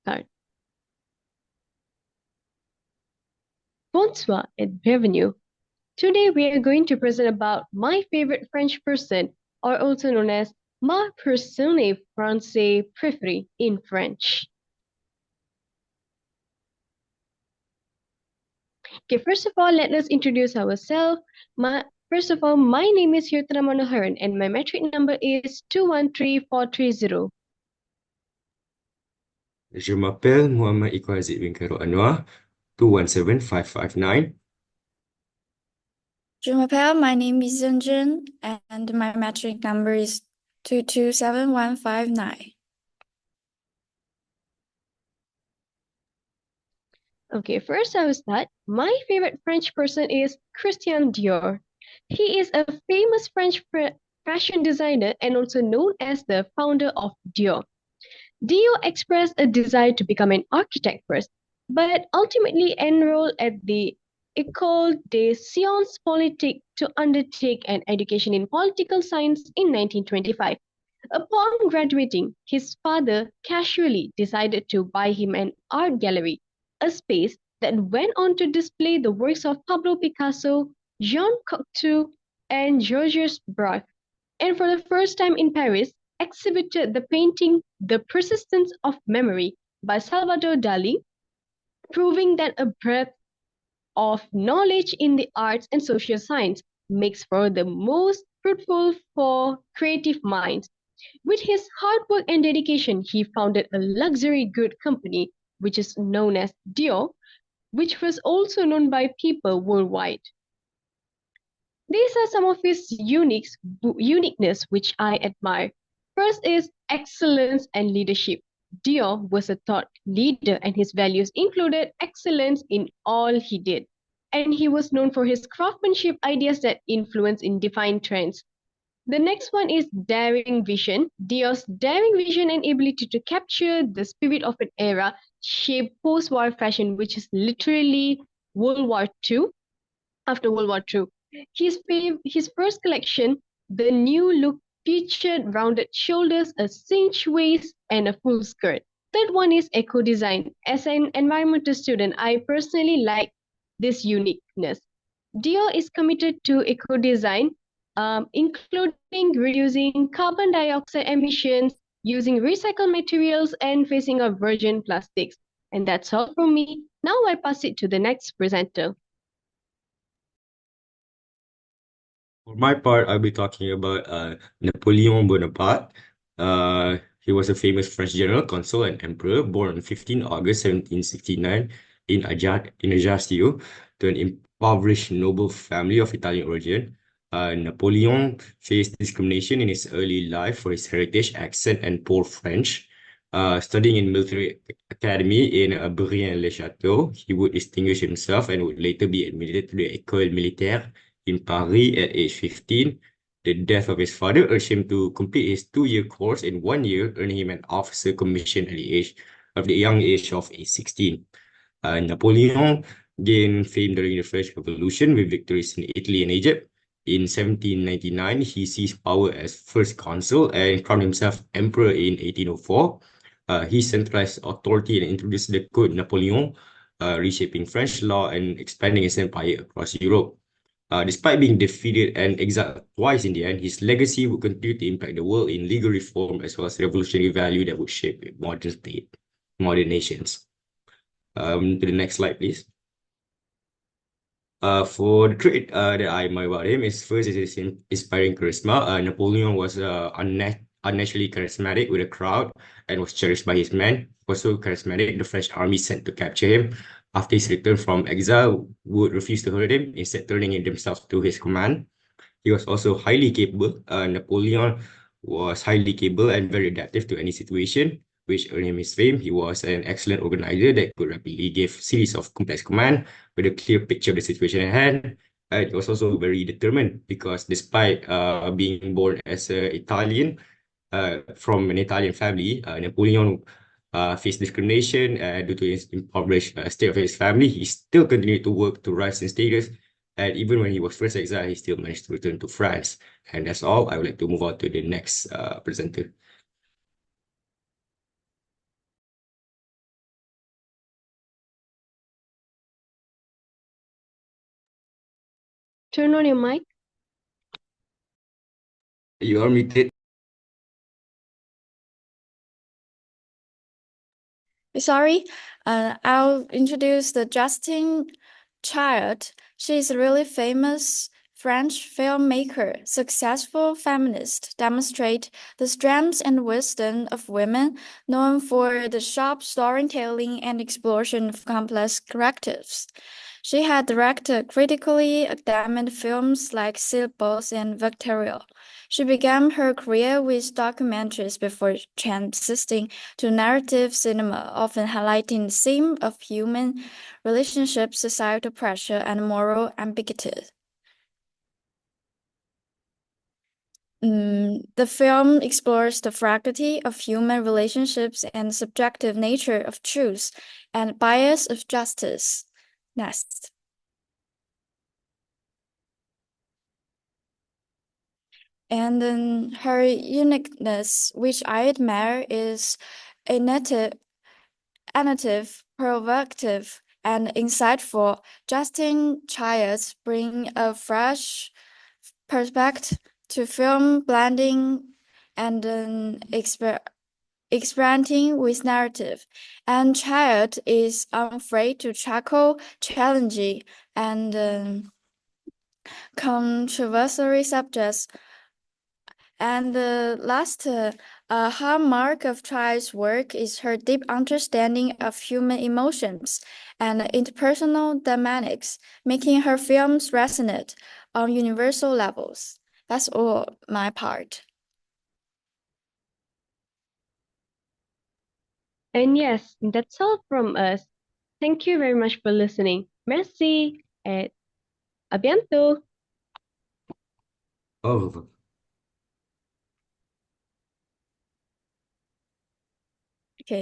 Start. Bonsoir et bienvenue. Today we are going to present about my favorite French person, or also known as ma personne française préférée in French. Okay, first of all, let us introduce ourselves. First of all, my name is Hirtana Manoharan and my metric number is 213430. Je m'appelle Mohamed Iqazid bin Khairul Anwar, 217559. Je m'appelle, my name is Zunjun, and my metric number is 2271159. Okay, first I will start. My favorite French person is Christian Dior. He is a famous French fashion designer and also known as the founder of Dior. Dior expressed a desire to become an architect first, but ultimately enrolled at the École des Sciences Politiques to undertake an education in political science in 1925. Upon graduating, his father casually decided to buy him an art gallery, a space that went on to display the works of Pablo Picasso, Jean Cocteau, and Georges Braque, and for the first time in Paris, exhibited the painting The Persistence of Memory by Salvador Dali, proving that a breadth of knowledge in the arts and social science makes for the most fruitful for creative minds. With his hard work and dedication, he founded a luxury good company, which is known as Dior, which was also known by people worldwide. These are some of his uniqueness which I admire. First is excellence and leadership. Dior was a thought leader and his values included excellence in all he did. And he was known for his craftsmanship ideas that influence and define trends. The next one is daring vision. Dior's daring vision and ability to capture the spirit of an era shaped post-war fashion, which is literally World War II, after World War II. His first collection, the new look, featured rounded shoulders, a cinched waist, and a full skirt. Third one is eco design. As an environmental student, I personally like this uniqueness. Dior is committed to eco design, including reducing carbon dioxide emissions, using recycled materials, and phasing out virgin plastics. And that's all from me. Now I pass it to the next presenter. For my part, I'll be talking about Napoleon Bonaparte. He was a famous French general, consul, and emperor, born on 15 August 1769 in Ajaccio to an impoverished noble family of Italian origin. Napoleon faced discrimination in his early life for his heritage, accent, and poor French. Studying in military academy in Brienne-le-Château, he would distinguish himself and would later be admitted to the École Militaire in Paris at age 15. The death of his father urged him to complete his 2-year course in 1 year, earning him an officer commission at the young age of 16. Napoleon gained fame during the French Revolution with victories in Italy and Egypt. In 1799, he seized power as first consul and crowned himself emperor in 1804. He centralized authority and introduced the Code Napoleon, reshaping French law and expanding his empire across Europe. Despite being defeated and exiled twice in the end, his legacy would continue to impact the world in legal reform as well as revolutionary value that would shape modern nations. To the next slide, please. For the trait that I admire about him is first is his inspiring charisma. Napoleon was unnaturally charismatic with a crowd and was cherished by his men. Was so charismatic, the French army sent to capture him after his return from exile would refuse to hurt him, instead turning themselves to his command. He was also highly capable. Napoleon was highly capable and very adaptive to any situation, which earned him his fame. He was an excellent organizer that could rapidly give series of complex command with a clear picture of the situation at hand. He was also very determined because despite being born as an Italian, from an Italian family, Napoleon faced discrimination due to his impoverished state of his family. He still continued to work to rise in status. And even when he was first exiled, he still managed to return to France. And that's all. I would like to move on to the next presenter. Turn on your mic. You are muted. Sorry, I'll introduce the Justine Child. She is a really famous French filmmaker, successful feminist, demonstrate the strengths and wisdom of women, known for the sharp storytelling and exploration of complex characters. She had directed critically acclaimed films like Syllabus and Victoria. She began her career with documentaries before transitioning to narrative cinema, often highlighting the theme of human relationships, societal pressure, and moral ambiguity. The film explores the fragility of human relationships and subjective nature of truth and bias of justice. Next. And then her uniqueness, which I admire, is innovative, provocative, and insightful. Justin Childs bring a fresh perspective to film, blending and experimenting with narrative. And Child is unafraid to tackle challenging and controversial subjects. And the last hallmark of Chai's work is her deep understanding of human emotions and interpersonal dynamics, making her films resonate on universal levels. That's all my part. And yes, that's all from us. Thank you very much for listening. Merci et à bientôt. Oh,